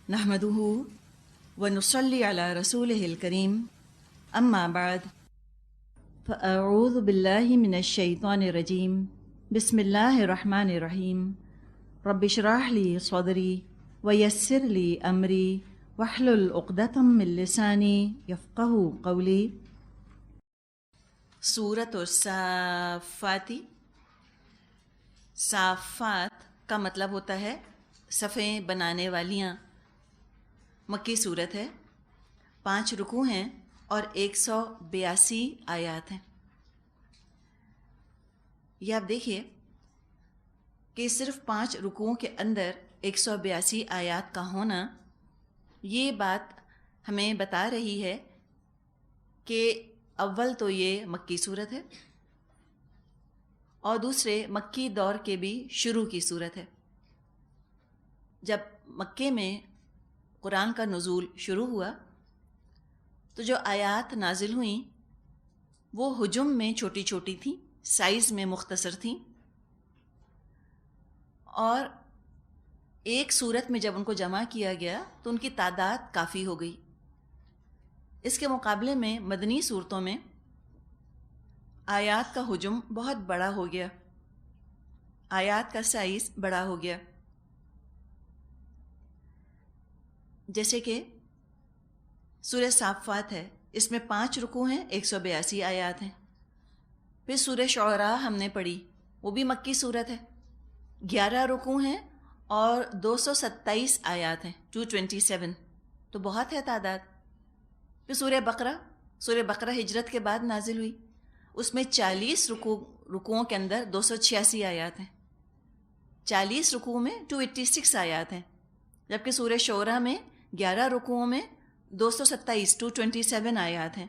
نحمده ونصلي على رسوله الكريم أما بعد فأعوذ بالله من الشيطان الرجيم بسم الله الرحمن الرحيم رب اشرح لي صدري ويسر لي أمري واحلل عقدة من لساني يفقهوا قولي۔ سورۃ الصافات، صافات کا مطلب ہوتا ہے صفیں بنانے والیاں۔ مکی صورت ہے، 5 رکوع ہیں اور 182 آیات ہیں۔ یہ آپ دیکھیے کہ صرف 5 رکوعوں کے اندر 182 آیات کا ہونا، یہ بات ہمیں بتا رہی ہے کہ اول تو یہ مکی صورت ہے اور دوسرے مکی دور کے بھی شروع کی صورت ہے۔ جب مکے میں قرآن کا نزول شروع ہوا تو جو آیات نازل ہوئیں وہ حجم میں چھوٹی چھوٹی تھیں، سائز میں مختصر تھیں، اور ایک صورت میں جب ان کو جمع کیا گیا تو ان کی تعداد کافی ہو گئی۔ اس کے مقابلے میں مدنی صورتوں میں آیات کا حجم بہت بڑا ہو گیا، آیات کا سائز بڑا ہو گیا۔ جیسے کہ سورہ صافات ہے، اس میں 5 رکوع ہیں، 182 آیات ہیں۔ پھر سورہ شعراء ہم نے پڑھی، وہ بھی مکی صورت ہے، 11 رکوع ہیں اور 227 آیات ہیں، 227، تو بہت ہے تعداد۔ پھر سورہ بقرہ ہجرت کے بعد نازل ہوئی، اس میں 40 رکوعوں کے اندر 286 آیات ہیں، 40 رکوع میں 286 آیات ہیں، جبکہ سورہ شعراء میں 11 رکوعوں میں 227 آیات ہیں۔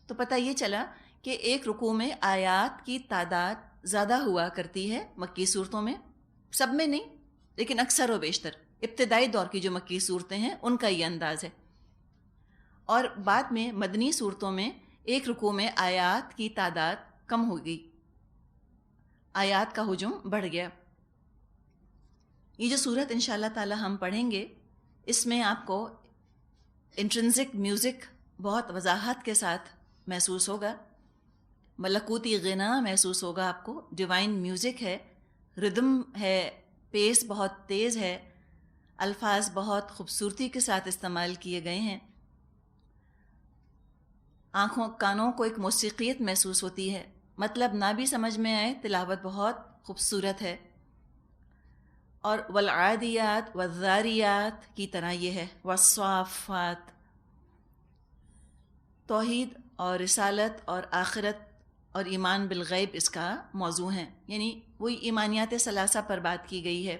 تو پتہ یہ چلا کہ ایک رکوع میں آیات کی تعداد زیادہ ہوا کرتی ہے مکی صورتوں میں، سب میں نہیں لیکن اکثر و بیشتر ابتدائی دور کی جو مکی صورتیں ہیں ان کا یہ انداز ہے۔ اور بعد میں مدنی صورتوں میں ایک رکوع میں آیات کی تعداد کم ہو گئی، آیات کا حجم بڑھ گیا۔ یہ جو صورت انشاءاللہ تعالی ہم پڑھیں گے، اس میں آپ کو انٹرنسک میوزک بہت وضاحت کے ساتھ محسوس ہوگا، ملکوتی غنا محسوس ہوگا آپ کو، ڈیوائن میوزک ہے، ردم ہے، پیس بہت تیز ہے، الفاظ بہت خوبصورتی کے ساتھ استعمال کیے گئے ہیں، آنکھوں کانوں کو ایک موسیقیت محسوس ہوتی ہے، مطلب نہ بھی سمجھ میں آئے تلاوت بہت خوبصورت ہے۔ اور والعادیات والذاریات کی طرح یہ ہے، والصافات، توحید اور رسالت اور آخرت اور ایمان بالغیب اس کا موضوع ہے، یعنی وہی ایمانیات ثلاثہ پر بات کی گئی ہے۔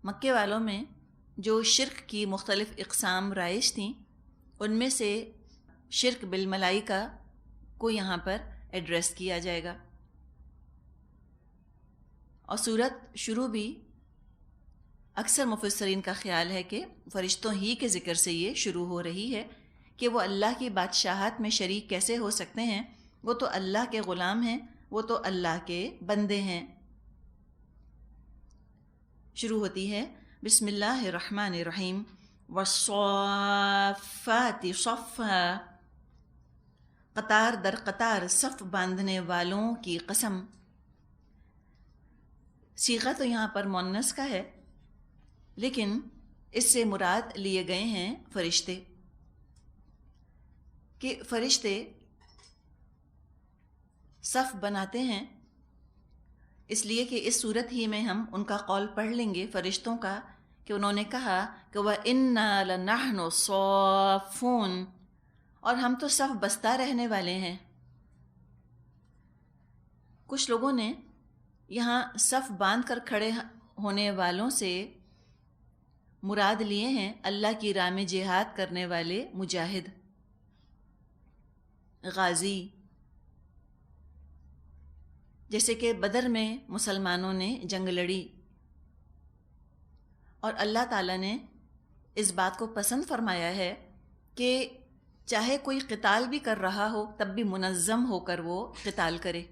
مکے والوں میں جو شرک کی مختلف اقسام رائج تھیں، ان میں سے شرک بالملائکہ کو یہاں پر ایڈریس کیا جائے گا۔ اور صورت شروع بھی اکثر مفسرین کا خیال ہے کہ فرشتوں ہی کے ذکر سے یہ شروع ہو رہی ہے کہ وہ اللہ کی بادشاہت میں شریک کیسے ہو سکتے ہیں، وہ تو اللہ کے غلام ہیں، وہ تو اللہ کے بندے ہیں۔ شروع ہوتی ہے بسم اللہ الرحمن الرحیم، والصافات صفا، قطار در قطار صف باندھنے والوں کی قسم۔ صیغہ تو یہاں پر مؤنث کا ہے، لیکن اس سے مراد لیے گئے ہیں فرشتے، کہ فرشتے صف بناتے ہیں، اس لیے کہ اس صورت ہی میں ہم ان کا قول پڑھ لیں گے فرشتوں کا، کہ انہوں نے کہا کہ وَإِنَّا لَنَحْنُ الصَّافُونَ، اور ہم تو صف بستہ رہنے والے ہیں۔ کچھ لوگوں نے یہاں صف باندھ کر کھڑے ہونے والوں سے مراد لیے ہیں اللہ کی راہ میں جہاد کرنے والے مجاہد، غازی، جیسے کہ بدر میں مسلمانوں نے جنگ لڑی، اور اللہ تعالیٰ نے اس بات کو پسند فرمایا ہے کہ چاہے کوئی قتال بھی کر رہا ہو تب بھی منظم ہو کر وہ قتال کرے،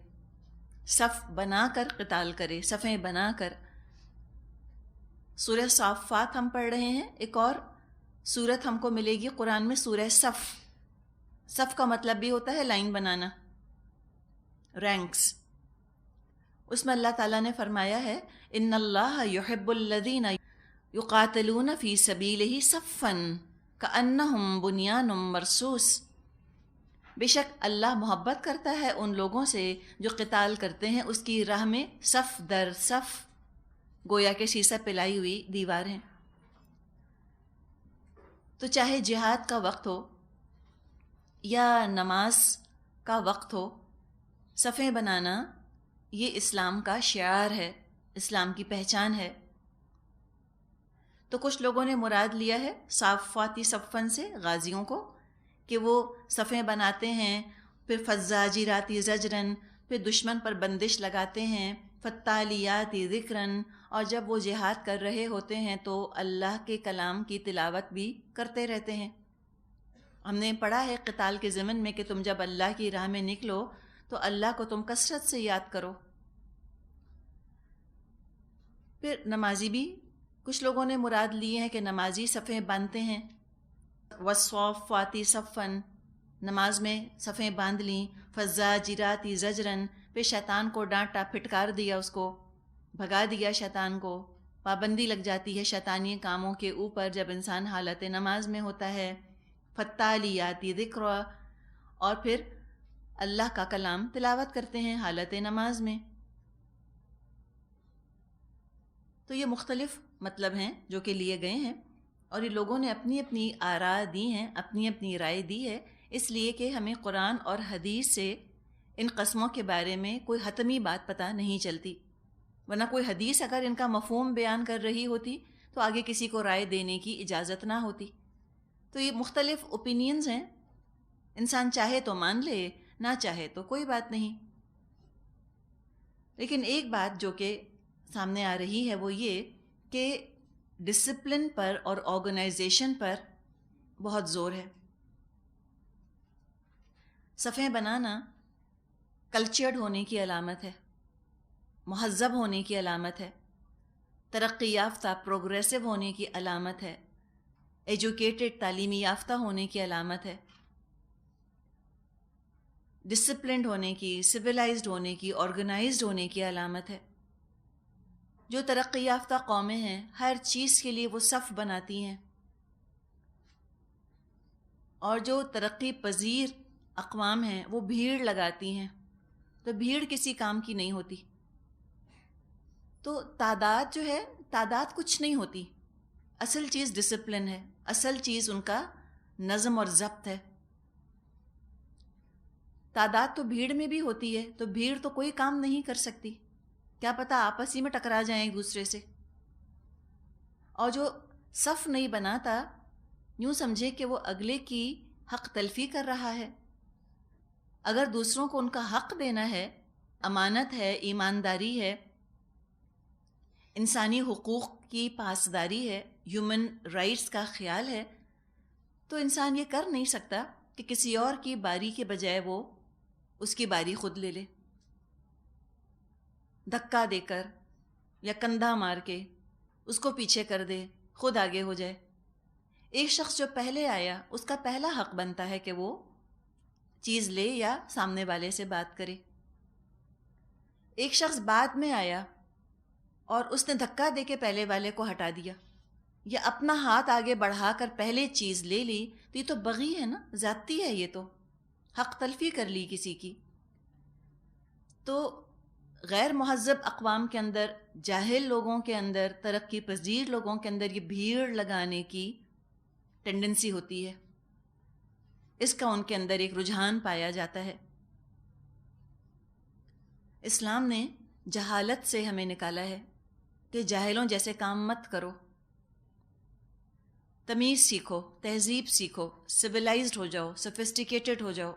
صف بنا کر قتال کرے، صفیں بنا کر۔ سورہ صافات ہم پڑھ رہے ہیں، ایک اور سورت ہم کو ملے گی قرآن میں، سورہ صف۔ صف کا مطلب بھی ہوتا ہے لائن بنانا، رینکس۔ اس میں اللہ تعالیٰ نے فرمایا ہے ان اللہ یحب الذین یقاتلون فی سبیلہ صفا کأنہم بنیان مرصوص۔ بے شک اللہ محبت کرتا ہے ان لوگوں سے جو قتال کرتے ہیں اس کی راہ میں صف در صف، گویا کہ سیسہ پلائی ہوئی دیوار ہیں۔ تو چاہے جہاد کا وقت ہو یا نماز کا وقت ہو، صفیں بنانا یہ اسلام کا شعار ہے، اسلام کی پہچان ہے۔ تو کچھ لوگوں نے مراد لیا ہے صافاتی صفن سے غازیوں کو، کہ وہ صفیں بناتے ہیں، پھر فزاجراتی زجرن، پھر دشمن پر بندش لگاتے ہیں، فتالیاتی ذکرن، اور جب وہ جہاد کر رہے ہوتے ہیں تو اللہ کے کلام کی تلاوت بھی کرتے رہتے ہیں۔ ہم نے پڑھا ہے قتال کے ضمن میں کہ تم جب اللہ کی راہ میں نکلو تو اللہ کو تم کثرت سے یاد کرو۔ پھر نمازی بھی کچھ لوگوں نے مراد لیے ہیں کہ نمازی صفیں باندھتے ہیں، والصافاتی صفن، نماز میں صفیں باندھ لیں، فزاجراتی زجرن، پھر شیطان کو ڈانٹا، پھٹکار دیا، اس کو بھگا دیا، شیطان کو پابندی لگ جاتی ہے شیطانی کاموں کے اوپر جب انسان حالت نماز میں ہوتا ہے، فتالیاتی ذکر، اور پھر اللہ کا کلام تلاوت کرتے ہیں حالت نماز میں۔ تو یہ مختلف مطلب ہیں جو کہ لیے گئے ہیں، اور یہ لوگوں نے اپنی اپنی آراء دی ہیں، اپنی اپنی رائے دی ہے، اس لیے کہ ہمیں قرآن اور حدیث سے ان قسموں کے بارے میں کوئی حتمی بات پتہ نہیں چلتی، ورنہ کوئی حدیث اگر ان کا مفہوم بیان کر رہی ہوتی تو آگے کسی کو رائے دینے کی اجازت نہ ہوتی۔ تو یہ مختلف اوپینینز ہیں، انسان چاہے تو مان لے، نہ چاہے تو کوئی بات نہیں۔ لیکن ایک بات جو کہ سامنے آ رہی ہے وہ یہ کہ ڈسپلن پر اور آرگنائزیشن پر بہت زور ہے۔ صفیں بنانا کلچرڈ ہونے کی علامت ہے، مہذب ہونے کی علامت ہے، ترقی یافتہ پروگریسو ہونے کی علامت ہے، ایجوکیٹڈ تعلیمی یافتہ ہونے کی علامت ہے، ڈسپلنڈ ہونے کی، سویلائزڈ ہونے کی، آرگنائزڈ ہونے کی علامت ہے۔ جو ترقی یافتہ قومیں ہیں ہر چیز کے لیے وہ صف بناتی ہیں، اور جو ترقی پذیر اقوام ہیں وہ بھیڑ لگاتی ہیں، تو بھیڑ کسی کام کی نہیں ہوتی۔ تو تعداد جو ہے، تعداد کچھ نہیں ہوتی، اصل چیز ڈسپلن ہے، اصل چیز ان کا نظم اور ضبط ہے۔ تعداد تو بھیڑ میں بھی ہوتی ہے، تو بھیڑ تو کوئی کام نہیں کر سکتی، کیا پتہ آپس ہی میں ٹکرا جائیں ایک دوسرے سے۔ اور جو صف نہیں بناتا، یوں سمجھے کہ وہ اگلے کی حق تلفی کر رہا ہے۔ اگر دوسروں کو ان کا حق دینا ہے، امانت ہے، ایمانداری ہے، انسانی حقوق کی پاسداری ہے، ہیومن رائٹس کا خیال ہے، تو انسان یہ کر نہیں سکتا کہ کسی اور کی باری کے بجائے وہ اس کی باری خود لے لے، دھکا دے کر یا کندھا مار کے اس کو پیچھے کر دے، خود آگے ہو جائے۔ ایک شخص جو پہلے آیا اس کا پہلا حق بنتا ہے کہ وہ چیز لے یا سامنے والے سے بات کرے۔ ایک شخص بعد میں آیا اور اس نے دھکا دے کے پہلے والے کو ہٹا دیا، یا اپنا ہاتھ آگے بڑھا کر پہلے چیز لے لی، تو یہ تو بغی ہے نا، زیادتی ہے، یہ تو حق تلفی کر لی کسی کی۔ تو غیر مہذب اقوام کے اندر، جاہل لوگوں کے اندر، ترقی پذیر لوگوں کے اندر یہ بھیڑ لگانے کی ٹینڈنسی ہوتی ہے، اس کا ان کے اندر ایک رجحان پایا جاتا ہے۔ اسلام نے جہالت سے ہمیں نکالا ہے کہ جاہلوں جیسے کام مت کرو، تمیز سیکھو، تہذیب سیکھو، سویلائزڈ ہو جاؤ، سفسٹیکیٹڈ ہو جاؤ،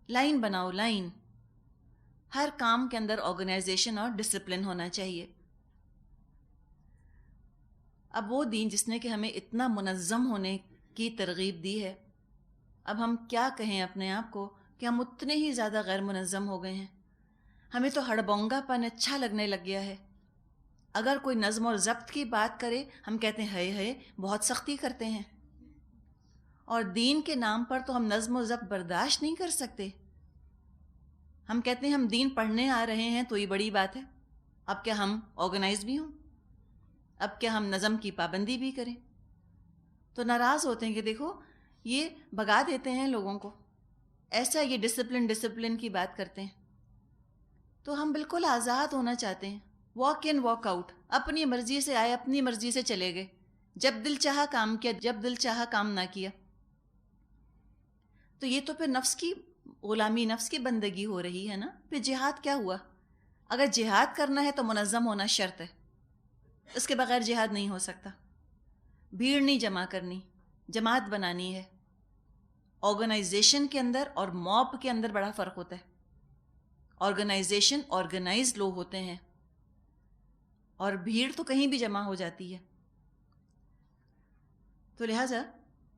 لائن بناؤ، لائن۔ ہر کام کے اندر آرگنائزیشن اور ڈسپلن ہونا چاہیے۔ اب وہ دین جس نے کہ ہمیں اتنا منظم ہونے کی ترغیب دی ہے، اب ہم کیا کہیں اپنے آپ کو کہ ہم اتنے ہی زیادہ غیر منظم ہو گئے ہیں، ہمیں تو ہڑبونگا پن اچھا لگنے لگ گیا ہے، اگر کوئی نظم اور ضبط کی بات کرے ہم کہتے ہیں ہے بہت سختی کرتے ہیں، اور دین کے نام پر تو ہم نظم و ضبط برداشت نہیں کر سکتے. ہم کہتے ہیں ہم دین پڑھنے آ رہے ہیں تو یہ بڑی بات ہے، اب کیا ہم آرگنائز بھی ہوں، اب کیا ہم نظم کی پابندی بھی کریں. تو ناراض ہوتے ہیں کہ دیکھو یہ بھگا دیتے ہیں لوگوں کو، ایسا یہ ڈسپلن کی بات کرتے ہیں. تو ہم بالکل آزاد ہونا چاہتے ہیں، واک ان واک آؤٹ، اپنی مرضی سے آئے اپنی مرضی سے چلے گئے، جب دل چاہا کام کیا، جب دل چاہا کام نہ کیا. تو یہ تو پھر نفس کی غلامی، نفس کی بندگی ہو رہی ہے نا. پھر جہاد کیا ہوا؟ اگر جہاد کرنا ہے تو منظم ہونا شرط ہے، اس کے بغیر جہاد نہیں ہو سکتا. بھیڑ نہیں جمع کرنی، جماعت بنانی ہے. آرگنائزیشن کے اندر اور موب کے اندر بڑا فرق ہوتا ہے. آرگنائزیشن آرگنائز لوگ ہوتے ہیں، اور بھیڑ تو کہیں بھی جمع ہو جاتی ہے. تو لہٰذا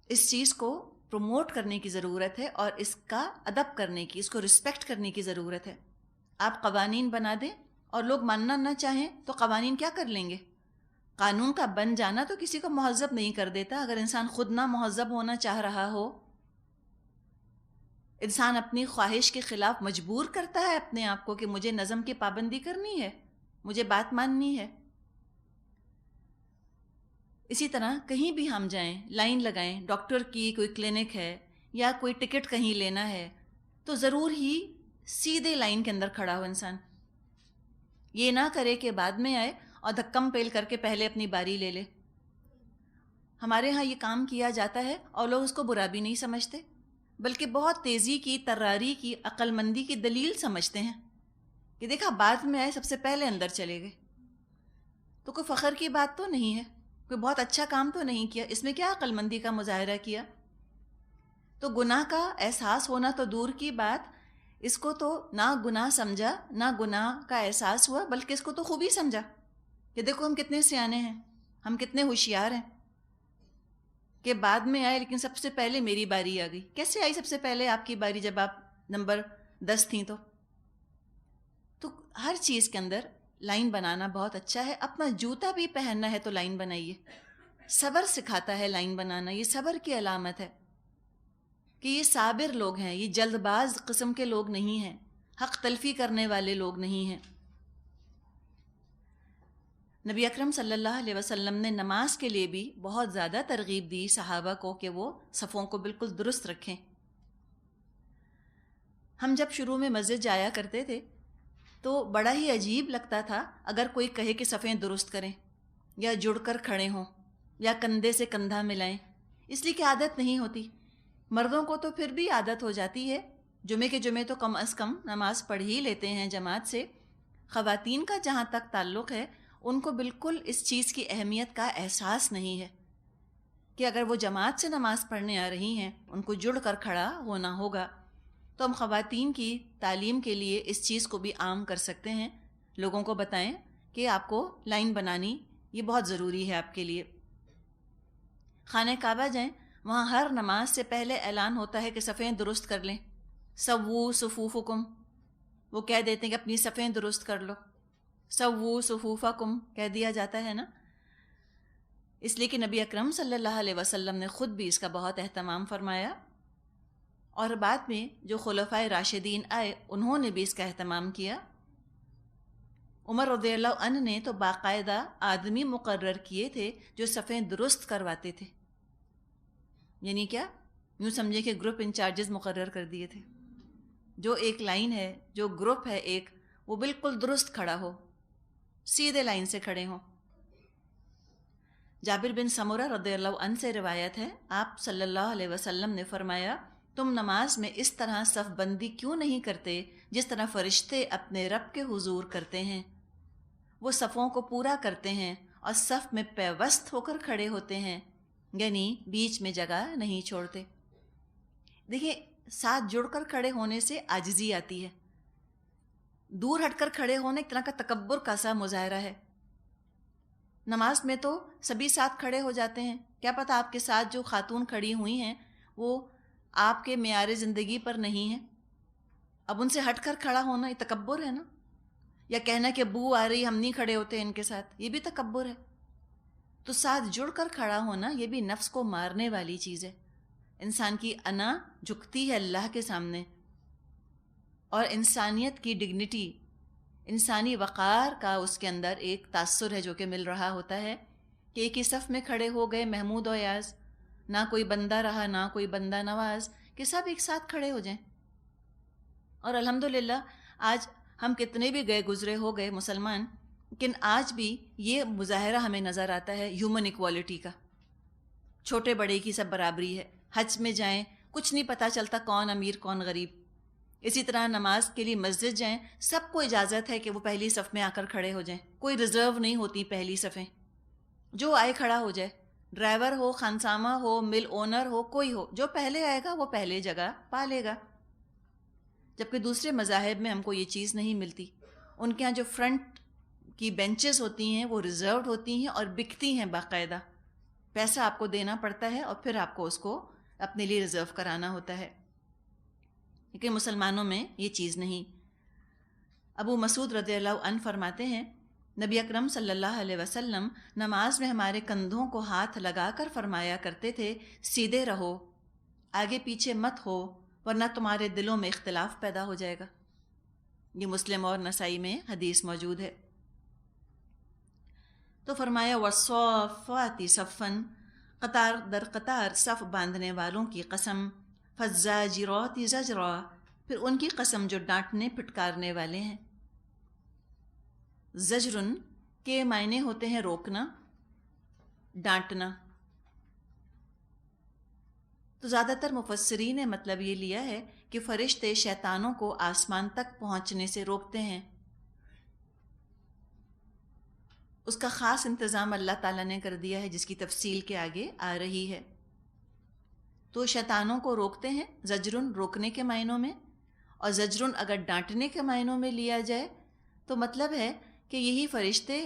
اس چیز کو پروموٹ کرنے کی ضرورت ہے، اور اس کا ادب کرنے کی، اس کو رسپیکٹ کرنے کی ضرورت ہے. آپ قوانین بنا دیں اور لوگ ماننا نہ چاہیں تو قوانین کیا کر لیں گے؟ قانون کا بن جانا تو کسی کو مہذب نہیں کر دیتا. اگر انسان خود نہ مہذب ہونا چاہ رہا ہو، انسان اپنی خواہش کے خلاف مجبور کرتا ہے اپنے آپ کو کہ مجھے نظم کی پابندی کرنی ہے، مجھے بات ماننی ہے. اسی طرح کہیں بھی ہم جائیں، لائن لگائیں، ڈاکٹر کی کوئی کلینک ہے یا کوئی ٹکٹ کہیں لینا ہے تو ضرور ہی سیدھے لائن کے اندر کھڑا ہو انسان. یہ نہ کرے کہ بعد میں آئے اور دھکم پیل کر کے پہلے اپنی باری لے لے. ہمارے ہاں یہ کام کیا جاتا ہے اور لوگ اس کو برا بھی نہیں سمجھتے، بلکہ بہت تیزی کی، تراری کی، عقل مندی کی دلیل سمجھتے ہیں کہ دیکھا بعد میں آئے، سب سے پہلے اندر چلے گئے. تو کوئی فخر کی بات تو نہیں ہے، کوئی بہت اچھا کام تو نہیں کیا، اس میں کیا عقل مندی کا مظاہرہ کیا. تو گناہ کا احساس ہونا تو دور کی بات، اس کو تو نہ گناہ سمجھا، نہ گناہ کا احساس ہوا، بلکہ اس کو تو خوبی سمجھا کہ دیکھو ہم کتنے سیانے ہیں، ہم کتنے ہوشیار ہیں کہ بعد میں آئے لیکن سب سے پہلے میری باری آ گئی. کیسے آئی سب سے پہلے آپ کی باری جب آپ نمبر 10 تھیں؟ تو ہر چیز کے اندر لائن بنانا بہت اچھا ہے. اپنا جوتا بھی پہننا ہے تو لائن بنائیے. صبر سکھاتا ہے لائن بنانا، یہ صبر کی علامت ہے کہ یہ صابر لوگ ہیں، یہ جلد باز قسم کے لوگ نہیں ہیں، حق تلفی کرنے والے لوگ نہیں ہیں. نبی اکرم صلی اللہ علیہ وسلم نے نماز کے لیے بھی بہت زیادہ ترغیب دی صحابہ کو کہ وہ صفوں کو بالکل درست رکھیں. ہم جب شروع میں مسجد جایا کرتے تھے تو بڑا ہی عجیب لگتا تھا اگر کوئی کہے کہ صفیں درست کریں، یا جڑ کر کھڑے ہوں، یا کندھے سے کندھا ملائیں، اس لیے کہ عادت نہیں ہوتی. مردوں کو تو پھر بھی عادت ہو جاتی ہے، جمعے کے جمعے تو کم از کم نماز پڑھ ہی لیتے ہیں جماعت سے. خواتین کا جہاں تک تعلق ہے ان کو بالکل اس چیز کی اہمیت کا احساس نہیں ہے کہ اگر وہ جماعت سے نماز پڑھنے آ رہی ہیں ان کو جڑ کر کھڑا ہونا ہوگا. تو ہم خواتین کی تعلیم کے لیے اس چیز کو بھی عام کر سکتے ہیں، لوگوں کو بتائیں کہ آپ کو لائن بنانی یہ بہت ضروری ہے آپ کے لیے. خانہ کعبہ جائیں، وہاں ہر نماز سے پہلے اعلان ہوتا ہے کہ صفیں درست کر لیں. سووا صفوفکم، وہ کہہ دیتے ہیں کہ اپنی صفیں درست کر لو. سووا صفوفکم کہہ دیا جاتا ہے نا، اس لیے کہ نبی اکرم صلی اللہ علیہ وسلم نے خود بھی اس کا بہت اہتمام فرمایا، اور بعد میں جو خلفائے راشدین آئے انہوں نے بھی اس کا اہتمام کیا. عمر رضی اللہ عنہ نے تو باقاعدہ آدمی مقرر کیے تھے جو صفیں درست کرواتے تھے. یعنی کیا؟ یوں سمجھے کہ گروپ انچارجز مقرر کر دیے تھے. جو ایک لائن ہے، جو گروپ ہے ایک، وہ بالکل درست کھڑا ہو، سیدھے لائن سے کھڑے ہوں. جابر بن سمرہ رضی اللہ عنہ سے روایت ہے، آپ صلی اللہ علیہ وسلم نے فرمایا تم نماز میں اس طرح صف بندی کیوں نہیں کرتے جس طرح فرشتے اپنے رب کے حضور کرتے ہیں. وہ صفوں کو پورا کرتے ہیں اور صف میں پیوست ہو کر کھڑے ہوتے ہیں، یعنی بیچ میں جگہ نہیں چھوڑتے. دیکھیں، ساتھ جڑ کر کھڑے ہونے سے عاجزی آتی ہے، دور ہٹ کر کھڑے ہونے ایک طرح کا تکبر کا سا مظاہرہ ہے. نماز میں تو سبھی ساتھ کھڑے ہو جاتے ہیں، کیا پتہ آپ کے ساتھ جو خاتون کھڑی ہوئی ہیں وہ آپ کے معیار زندگی پر نہیں ہیں، اب ان سے ہٹ کر کھڑا ہونا یہ تکبر ہے نا. یا کہنا کہ بو آ رہی ہم نہیں کھڑے ہوتے ان کے ساتھ، یہ بھی تکبر ہے۔ تو ساتھ جڑ کر کھڑا ہونا یہ بھی نفس کو مارنے والی چیز ہے۔ انسان کی انا جھکتی ہے اللہ کے سامنے، اور انسانیت کی ڈگنیٹی، انسانی وقار کا اس کے اندر ایک تاثر ہے جو کہ مل رہا ہوتا ہے کہ ایک ہی صف میں کھڑے ہو گئے محمود و ایاز، نہ کوئی بندہ رہا نہ کوئی بندہ نواز، کہ سب ایک ساتھ کھڑے ہو جائیں۔ اور الحمدللہ آج ہم کتنے بھی گئے گزرے ہو گئے مسلمان، لیکن آج بھی یہ مظاہرہ ہمیں نظر آتا ہے ہیومن ایکوالٹی کا، چھوٹے بڑے کی سب برابری ہے۔ حج میں جائیں کچھ نہیں پتہ چلتا کون امیر کون غریب، اسی طرح نماز کے لیے مسجد جائیں سب کو اجازت ہے کہ وہ پہلی صف میں آ کر کھڑے ہو جائیں، کوئی ریزرو نہیں ہوتی پہلی صفیں، جو آئے کھڑا ہو جائے، ڈرائیور ہو، خانسامہ ہو، مل اونر ہو، کوئی ہو، جو پہلے آئے گا وہ پہلے جگہ پا لے گا۔ جبکہ دوسرے مذاہب میں ہم کو یہ چیز نہیں ملتی، ان کے ہاں جو فرنٹ کی بینچز ہوتی ہیں وہ ریزروڈ ہوتی ہیں اور بکتی ہیں باقاعدہ، پیسہ آپ کو دینا پڑتا ہے اور پھر آپ کو اس کو اپنے لیے ریزرو کرانا ہوتا ہے، لیکن مسلمانوں میں یہ چیز نہیں۔ ابو مسعود رضی اللہ عنہ فرماتے ہیں نبی اکرم صلی اللہ علیہ وسلم نماز میں ہمارے کندھوں کو ہاتھ لگا کر فرمایا کرتے تھے، سیدھے رہو، آگے پیچھے مت ہو، ورنہ تمہارے دلوں میں اختلاف پیدا ہو جائے گا۔ یہ مسلم اور نسائی میں حدیث موجود ہے۔ تو فرمایا والصافات صفا، قطار در قطار صف باندھنے والوں کی قسم، فالزاجرات زجرا، پھر ان کی قسم جو ڈانٹنے پھٹکارنے والے ہیں۔ زجرن کے معنی ہوتے ہیں روکنا، ڈانٹنا۔ تو زیادہ تر مفسرین نے مطلب یہ لیا ہے کہ فرشتے شیطانوں کو آسمان تک پہنچنے سے روکتے ہیں، اس کا خاص انتظام اللہ تعالیٰ نے کر دیا ہے جس کی تفصیل کے آگے آ رہی ہے۔ تو شیطانوں کو روکتے ہیں، زجرن روکنے کے معنوں میں، اور زجرن اگر ڈانٹنے کے معنوں میں لیا جائے تو مطلب ہے کہ یہی فرشتے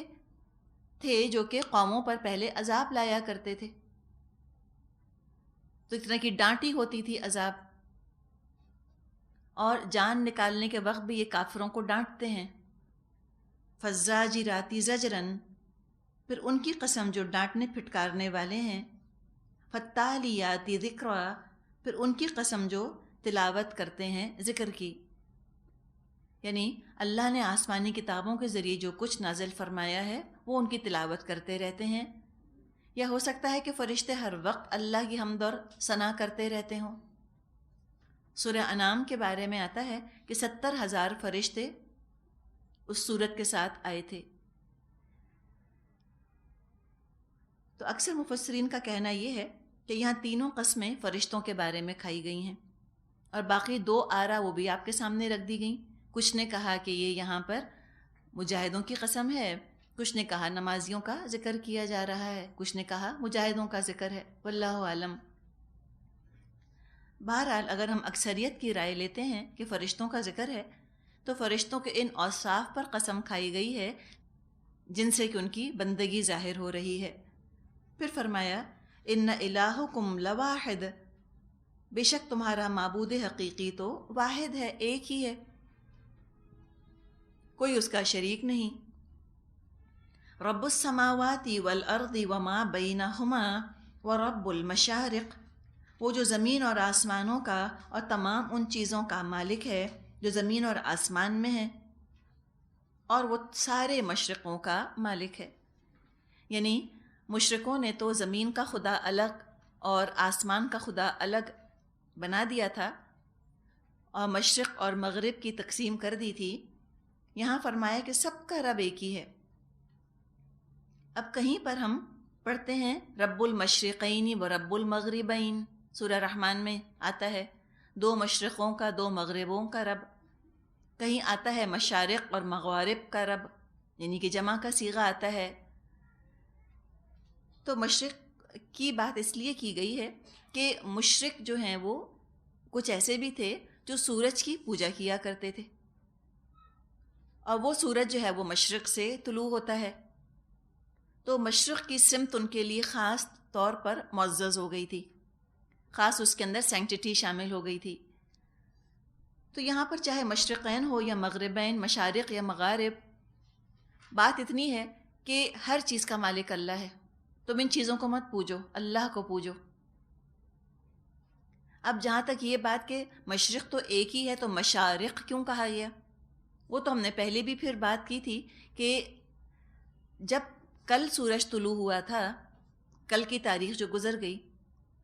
تھے جو کہ قوموں پر پہلے عذاب لایا کرتے تھے، تو اس طرح کی ڈانٹی ہوتی تھی عذاب، اور جان نکالنے کے وقت بھی یہ کافروں کو ڈانٹتے ہیں۔ فالزاجراتی زجرن، پھر ان کی قسم جو ڈانٹنے پھٹکارنے والے ہیں۔ فالتالیاتی ذکرا، پھر ان کی قسم جو تلاوت کرتے ہیں ذکر کی، یعنی اللہ نے آسمانی کتابوں کے ذریعے جو کچھ نازل فرمایا ہے وہ ان کی تلاوت کرتے رہتے ہیں، یا ہو سکتا ہے کہ فرشتے ہر وقت اللہ کی حمد اور ثنا کرتے رہتے ہوں۔ سورہ انعام کے بارے میں آتا ہے کہ 70,000 فرشتے اس سورت کے ساتھ آئے تھے۔ تو اکثر مفسرین کا کہنا یہ ہے کہ یہاں تینوں قسمیں فرشتوں کے بارے میں کھائی گئی ہیں، اور باقی 2 آرا وہ بھی آپ کے سامنے رکھ دی گئیں۔ کچھ نے کہا کہ یہ یہاں پر مجاہدوں کی قسم ہے، کچھ نے کہا نمازیوں کا ذکر کیا جا رہا ہے، کچھ نے کہا مجاہدوں کا ذکر ہے، واللہ عالم۔ بہرحال اگر ہم اکثریت کی رائے لیتے ہیں کہ فرشتوں کا ذکر ہے تو فرشتوں کے ان اوصاف پر قسم کھائی گئی ہے جن سے کہ ان کی بندگی ظاہر ہو رہی ہے۔ پھر فرمایا ان الہکم لواحد، بے شک تمہارا معبود حقیقی تو واحد ہے، ایک ہی ہے، کوئی اس کا شریک نہیں۔ رب السماوات والارض وما بینہما ورب المشارق، وہ جو زمین اور آسمانوں کا اور تمام ان چیزوں کا مالک ہے جو زمین اور آسمان میں ہیں، اور وہ سارے مشرقوں کا مالک ہے۔ یعنی مشرقوں نے تو زمین کا خدا الگ اور آسمان کا خدا الگ بنا دیا تھا اور مشرق اور مغرب کی تقسیم کر دی تھی، یہاں فرمایا کہ سب کا رب ایک ہی ہے۔ اب کہیں پر ہم پڑھتے ہیں رب المشرقین و رب المغربین، سورہ رحمان میں آتا ہے 2 مشرقوں کا 2 مغربوں کا رب، کہیں آتا ہے مشارق اور مغارب کا رب، یعنی کہ جمع کا صیغہ آتا ہے۔ تو مشرق کی بات اس لیے کی گئی ہے کہ مشرق جو ہیں وہ کچھ ایسے بھی تھے جو سورج کی پوجا کیا کرتے تھے، اور وہ سورج جو ہے وہ مشرق سے طلوع ہوتا ہے، تو مشرق کی سمت ان کے لیے خاص طور پر معزز ہو گئی تھی، خاص اس کے اندر سینکٹیٹی شامل ہو گئی تھی۔ تو یہاں پر چاہے مشرقین ہو یا مغربین، مشارق یا مغارب، بات اتنی ہے کہ ہر چیز کا مالک اللہ ہے، تم ان چیزوں کو مت پوجو، اللہ کو پوجو۔ اب جہاں تک یہ بات کہ مشرق تو ایک ہی ہے تو مشارق کیوں کہا گیا، وہ تو ہم نے پہلے بھی پھر بات کی تھی کہ جب کل سورج طلوع ہوا تھا، کل کی تاریخ جو گزر گئی،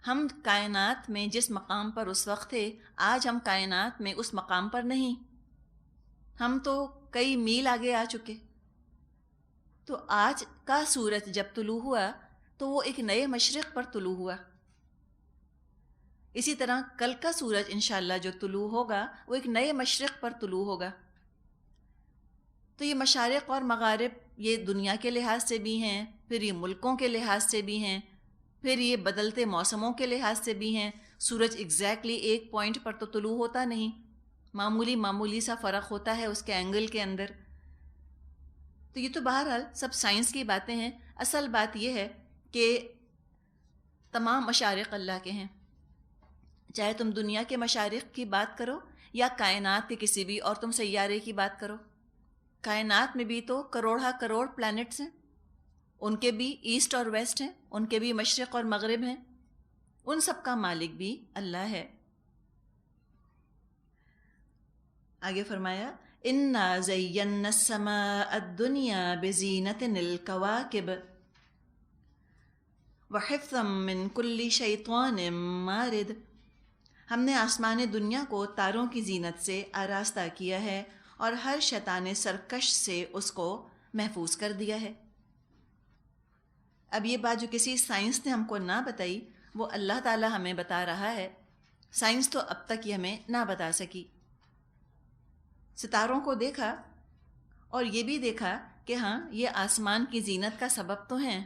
ہم کائنات میں جس مقام پر اس وقت تھے، آج ہم کائنات میں اس مقام پر نہیں، ہم تو کئی میل آگے آ چکے۔ تو آج کا سورج جب طلوع ہوا تو وہ ایک نئے مشرق پر طلوع ہوا، اسی طرح کل کا سورج انشاءاللہ جو طلوع ہوگا وہ ایک نئے مشرق پر طلوع ہوگا۔ تو یہ مشارق اور مغارب یہ دنیا کے لحاظ سے بھی ہیں، پھر یہ ملکوں کے لحاظ سے بھی ہیں، پھر یہ بدلتے موسموں کے لحاظ سے بھی ہیں۔ سورج ایگزیکٹلی ایک پوائنٹ پر تو طلوع ہوتا نہیں، معمولی سا فرق ہوتا ہے اس کے اینگل کے اندر۔ تو یہ تو بہرحال سب سائنس کی باتیں ہیں، اصل بات یہ ہے کہ تمام مشارق اللہ کے ہیں، چاہے تم دنیا کے مشارق کی بات کرو یا کائنات کے کسی بھی اور تم سیارے کی بات کرو۔ کائنات میں بھی تو کروڑہ کروڑ پلانٹس ہیں، ان کے بھی ایسٹ اور ویسٹ ہیں، ان کے بھی مشرق اور مغرب ہیں، ان سب کا مالک بھی اللہ ہے۔ آگے فرمایا اِنَّا زَيَّنَّا السَّمَاءَ الدُّنْيَا بِزِينَةٍ الْكَوَاكِبِ وَحِفْظًا مِّن كُلِّ شَيْطَانٍ مَارِدٍ، ہم نے آسمان دنیا کو تاروں کی زینت سے آراستہ کیا ہے اور ہر شیطان سرکش سے اس کو محفوظ کر دیا ہے۔ اب یہ بات جو کسی سائنس نے ہم کو نہ بتائی وہ اللہ تعالی ہمیں بتا رہا ہے، سائنس تو اب تک یہ ہمیں نہ بتا سکی۔ ستاروں کو دیکھا اور یہ بھی دیکھا کہ ہاں یہ آسمان کی زینت کا سبب تو ہیں،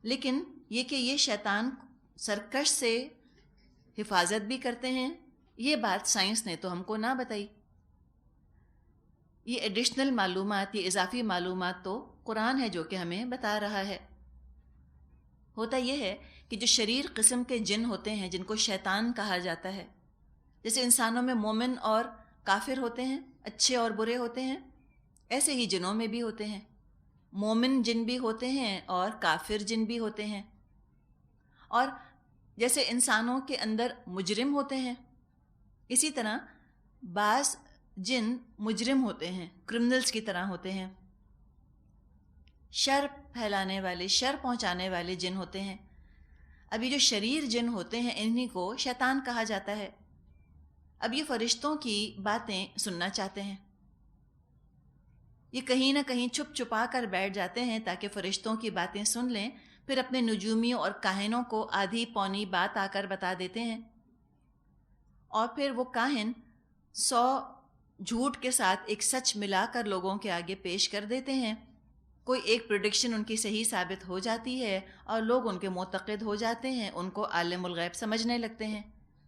لیکن یہ کہ یہ شیطان سرکش سے حفاظت بھی کرتے ہیں، یہ بات سائنس نے تو ہم کو نہ بتائی۔ یہ ایڈیشنل معلومات، یہ اضافی معلومات تو قرآن ہے جو کہ ہمیں بتا رہا ہے۔ ہوتا یہ ہے کہ جو شریر قسم کے جن ہوتے ہیں جن کو شیطان کہا جاتا ہے، جیسے انسانوں میں مومن اور کافر ہوتے ہیں، اچھے اور برے ہوتے ہیں، ایسے ہی جنوں میں بھی ہوتے ہیں، مومن جن بھی ہوتے ہیں اور کافر جن بھی ہوتے ہیں۔ اور جیسے انسانوں کے اندر مجرم ہوتے ہیں، اسی طرح بعض جن مجرم ہوتے ہیں، کرمنلز کی طرح ہوتے ہیں، شر پھیلانے والے، شر پہنچانے والے جن ہوتے ہیں۔ اب یہ جو شریر جن ہوتے ہیں انہی کو شیطان کہا جاتا ہے۔ اب یہ فرشتوں کی باتیں سننا چاہتے ہیں، یہ کہیں نہ کہیں چھپ چھپا کر بیٹھ جاتے ہیں تاکہ فرشتوں کی باتیں سن لیں، پھر اپنے نجومیوں اور کاہنوں کو آدھی پونی بات آ کر بتا دیتے ہیں، اور پھر وہ کاہن 100 جھوٹ کے ساتھ ایک سچ ملا کر لوگوں کے آگے پیش کر دیتے ہیں۔ کوئی ایک پریڈکشن ان کی صحیح ثابت ہو جاتی ہے اور لوگ ان کے معتقد ہو جاتے ہیں، ان کو عالم الغیب سمجھنے لگتے ہیں،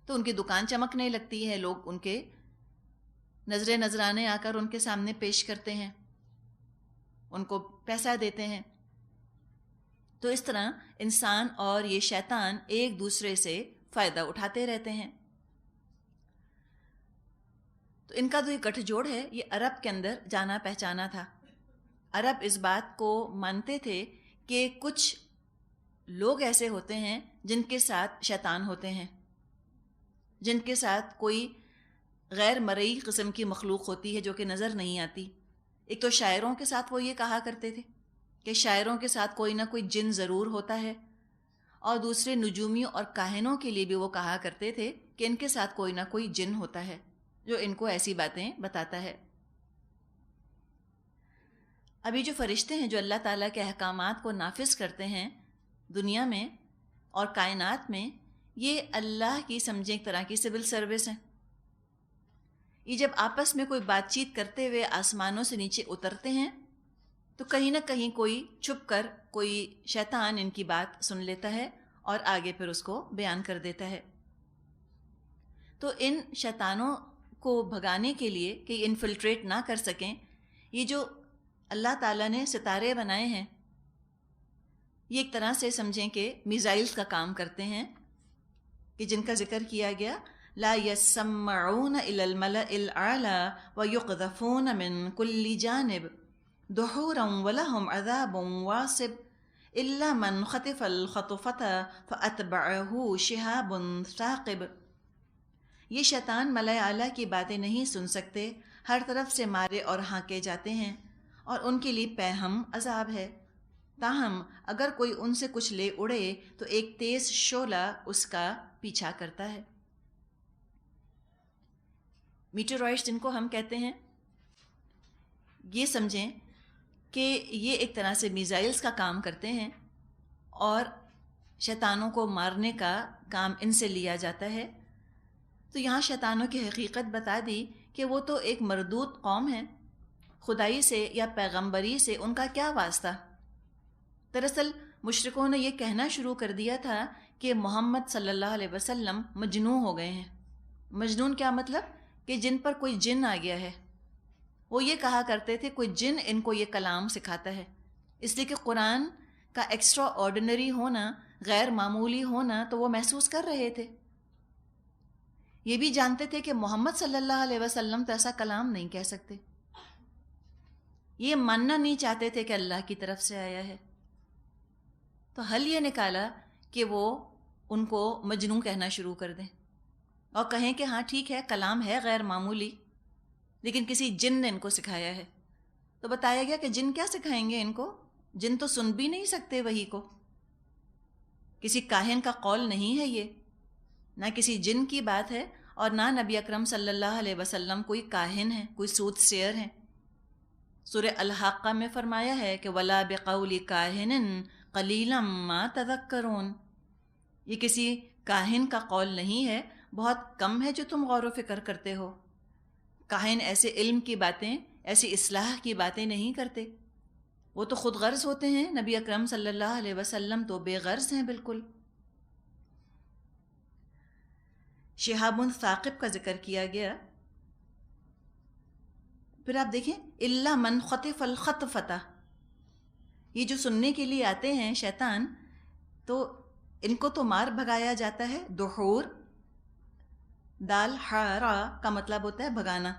تو ان کی دکان چمکنے لگتی ہے، لوگ ان کے نظر نذرانے آ کر ان کے سامنے پیش کرتے ہیں، ان کو پیسہ دیتے ہیں۔ تو اس طرح انسان اور یہ شیطان ایک دوسرے سے فائدہ اٹھاتے رہتے ہیں۔ تو ان کا جو گٹھ جوڑ ہے یہ عرب کے اندر جانا پہچانا تھا۔ عرب اس بات کو مانتے تھے کہ کچھ لوگ ایسے ہوتے ہیں جن کے ساتھ شیطان ہوتے ہیں، جن کے ساتھ کوئی غیر مرئی قسم کی مخلوق ہوتی ہے جو کہ نظر نہیں آتی۔ ایک تو شاعروں کے ساتھ وہ یہ کہا کرتے تھے کہ شاعروں کے ساتھ کوئی نہ کوئی جن ضرور ہوتا ہے، اور دوسرے نجومیوں اور کاہنوں کے لیے بھی وہ کہا کرتے تھے کہ ان کے ساتھ کوئی نہ کوئی جن ہوتا ہے جو ان کو ایسی باتیں بتاتا ہے۔ ابھی جو فرشتے ہیں جو اللہ تعالیٰ کے احکامات کو نافذ کرتے ہیں دنیا میں اور کائنات میں، یہ اللہ کی سمجھیں ایک طرح کی سول سروس ہیں۔ یہ جب آپس میں کوئی بات چیت کرتے ہوئے آسمانوں سے نیچے اترتے ہیں تو کہیں نہ کہیں کوئی چھپ کر کوئی شیطان ان کی بات سن لیتا ہے اور آگے پھر اس کو بیان کر دیتا ہے۔ تو ان شیطانوں کو بھگانے کے لیے کہ یہ انفلٹریٹ نہ کر سکیں، یہ جو اللہ تعالیٰ نے ستارے بنائے ہیں یہ ایک طرح سے سمجھیں کہ میزائلز کا کام کرتے ہیں، کہ جن کا ذکر کیا گیا لا يسمعون الى الملأ الاعلى ويقذفون من كل جانب، دحورا ولہم عذاب واصب الا من خطف الخطفة فاتبعہ شہاب ثاقب. یہ شیطان ملائے اعلیٰ کی باتیں نہیں سن سکتے، ہر طرف سے مارے اور ہانکے جاتے ہیں، اور ان کے لیے پیہم عذاب ہے. تاہم اگر کوئی ان سے کچھ لے اڑے تو ایک تیز شعلہ اس کا پیچھا کرتا ہے. میٹیورائٹس جن کو ہم کہتے ہیں، یہ سمجھیں کہ یہ ایک طرح سے میزائلز کا کام کرتے ہیں، اور شیطانوں کو مارنے کا کام ان سے لیا جاتا ہے. تو یہاں شیطانوں کی حقیقت بتا دی کہ وہ تو ایک مردود قوم ہے، خدائی سے یا پیغمبری سے ان کا کیا واسطہ. دراصل مشرکوں نے یہ کہنا شروع کر دیا تھا کہ محمد صلی اللہ علیہ وسلم مجنون ہو گئے ہیں. مجنون کیا مطلب؟ کہ جن پر کوئی جن آ گیا ہے. وہ یہ کہا کرتے تھے کوئی جن ان کو یہ کلام سکھاتا ہے، اس لیے کہ قرآن کا ایکسٹرا آرڈینری ہونا، غیر معمولی ہونا تو وہ محسوس کر رہے تھے. یہ بھی جانتے تھے کہ محمد صلی اللہ علیہ وسلم تو ایسا کلام نہیں کہہ سکتے. یہ ماننا نہیں چاہتے تھے کہ اللہ کی طرف سے آیا ہے. تو حل یہ نکالا کہ وہ ان کو مجنون کہنا شروع کر دیں اور کہیں کہ ہاں ٹھیک ہے، کلام ہے غیر معمولی، لیکن کسی جن نے ان کو سکھایا ہے. تو بتایا گیا کہ جن کیا سکھائیں گے ان کو؟ جن تو سن بھی نہیں سکتے وحی کو. کسی کاہن کا قول نہیں ہے یہ، نہ کسی جن کی بات ہے، اور نہ نبی اکرم صلی اللہ علیہ وسلم کوئی کاہن ہے، کوئی سوت سیر ہے. سورہ الحاقہ میں فرمایا ہے کہ وَلَا بِقَوْلِ كَاهِنٍ قَلِيلًا مَا تَذَكَّرُونَ. یہ کسی کاہن کا قول نہیں ہے، بہت کم ہے جو تم غور و فکر کرتے ہو. کاہن ایسے علم کی باتیں، ایسی اصلاح کی باتیں نہیں کرتے. وہ تو خود غرض ہوتے ہیں. نبی اکرم صلی اللہ علیہ وسلم تو بے غرض ہیں بالکل. شہاب ثاقب کا ذکر کیا گیا. پھر آپ دیکھیں الا من خطف الخطفۃ، یہ جو سننے کے لیے آتے ہیں شیطان، تو ان کو تو مار بھگایا جاتا ہے. دحور، دال حارا کا مطلب ہوتا ہے بھگانا.